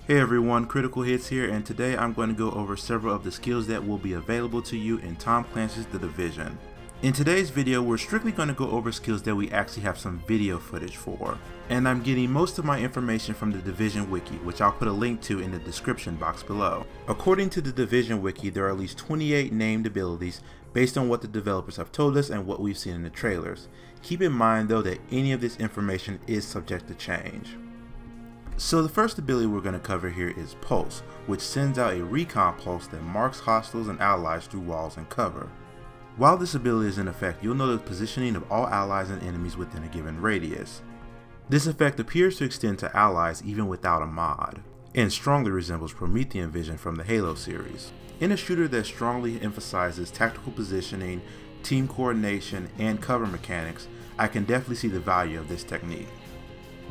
Hey everyone, Critical Hits here, and today I'm going to go over several of the skills that will be available to you in Tom Clancy's The Division. In today's video, we're strictly going to go over skills that we actually have some video footage for, and I'm getting most of my information from the Division Wiki, which I'll put a link to in the description box below. According to the Division Wiki, there are at least 28 named abilities based on what the developers have told us and what we've seen in the trailers. Keep in mind though that any of this information is subject to change. So the first ability we're going to cover here is Pulse, which sends out a recon pulse that marks hostiles and allies through walls and cover. While this ability is in effect, you'll know the positioning of all allies and enemies within a given radius. This effect appears to extend to allies even without a mod, and strongly resembles Promethean Vision from the Halo series. In a shooter that strongly emphasizes tactical positioning, team coordination, and cover mechanics, I can definitely see the value of this technique.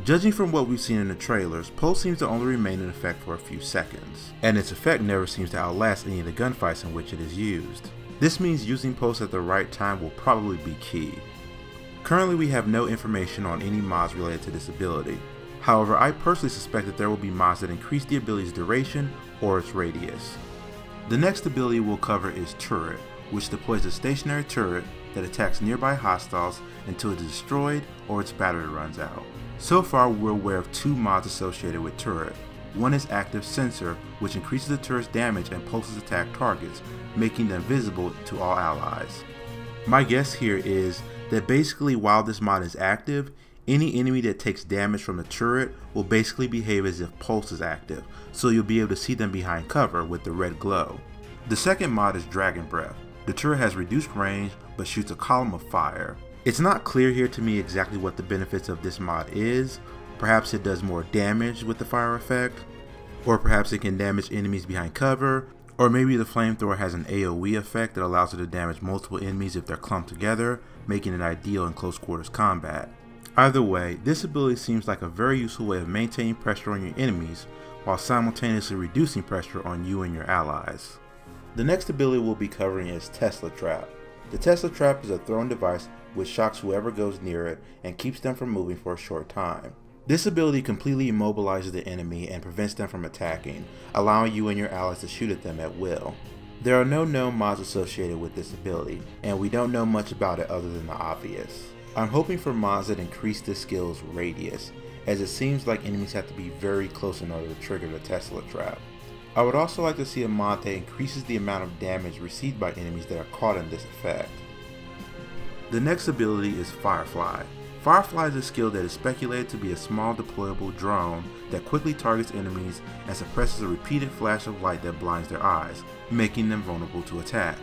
Judging from what we've seen in the trailers, Pulse seems to only remain in effect for a few seconds, and its effect never seems to outlast any of the gunfights in which it is used. This means using Pulse at the right time will probably be key. Currently we have no information on any mods related to this ability. However, I personally suspect that there will be mods that increase the ability's duration or its radius. The next ability we'll cover is Turret, which deploys a stationary turret that attacks nearby hostiles until it is destroyed or its battery runs out. So far we're aware of two mods associated with Turret. One is Active Sensor, which increases the turret's damage and pulses attack targets, making them visible to all allies. My guess here is that basically while this mod is active, any enemy that takes damage from the turret will basically behave as if Pulse is active, so you'll be able to see them behind cover with the red glow. The second mod is Dragon Breath. The turret has reduced range but shoots a column of fire. It's not clear here to me exactly what the benefits of this mod is. Perhaps it does more damage with the fire effect, or perhaps it can damage enemies behind cover, or maybe the flamethrower has an AoE effect that allows it to damage multiple enemies if they're clumped together, making it ideal in close quarters combat. Either way, this ability seems like a very useful way of maintaining pressure on your enemies while simultaneously reducing pressure on you and your allies. The next ability we'll be covering is Tesla Trap. The Tesla Trap is a thrown device which shocks whoever goes near it and keeps them from moving for a short time. This ability completely immobilizes the enemy and prevents them from attacking, allowing you and your allies to shoot at them at will. There are no known mods associated with this ability, and we don't know much about it other than the obvious. I'm hoping for mods that increase this skill's radius, as it seems like enemies have to be very close in order to trigger the Tesla Trap. I would also like to see a mod that increases the amount of damage received by enemies that are caught in this effect. The next ability is Firefly. Firefly is a skill that is speculated to be a small deployable drone that quickly targets enemies and suppresses a repeated flash of light that blinds their eyes, making them vulnerable to attack.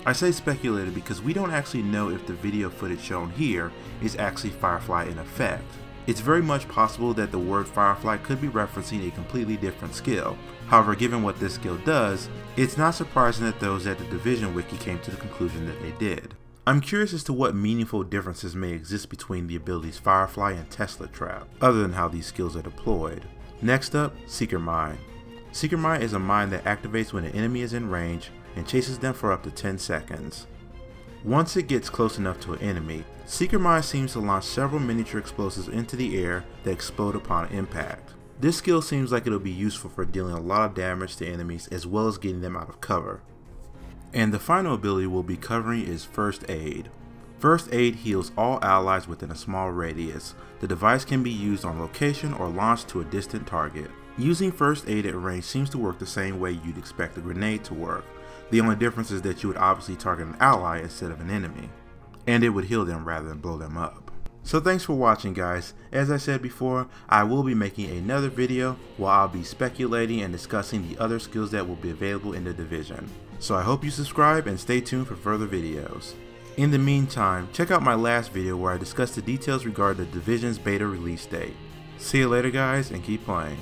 I say speculated because we don't actually know if the video footage shown here is actually Firefly in effect. It's very much possible that the word Firefly could be referencing a completely different skill. However, given what this skill does, it's not surprising that those at the Division Wiki came to the conclusion that they did. I'm curious as to what meaningful differences may exist between the abilities Firefly and Tesla Trap, other than how these skills are deployed. Next up, Seeker Mine. Seeker Mine is a mine that activates when an enemy is in range and chases them for up to 10 seconds. Once it gets close enough to an enemy, Seeker Mine seems to launch several miniature explosives into the air that explode upon impact. This skill seems like it'll be useful for dealing a lot of damage to enemies as well as getting them out of cover. And the final ability we'll be covering is First Aid. First Aid heals all allies within a small radius. The device can be used on location or launched to a distant target. Using First Aid at range seems to work the same way you'd expect a grenade to work. The only difference is that you would obviously target an ally instead of an enemy, and it would heal them rather than blow them up. So thanks for watching guys. As I said before, I will be making another video where I'll be speculating and discussing the other skills that will be available in the Division. So I hope you subscribe and stay tuned for further videos. In the meantime, check out my last video where I discussed the details regarding the Division's beta release date. See you later guys, and keep playing.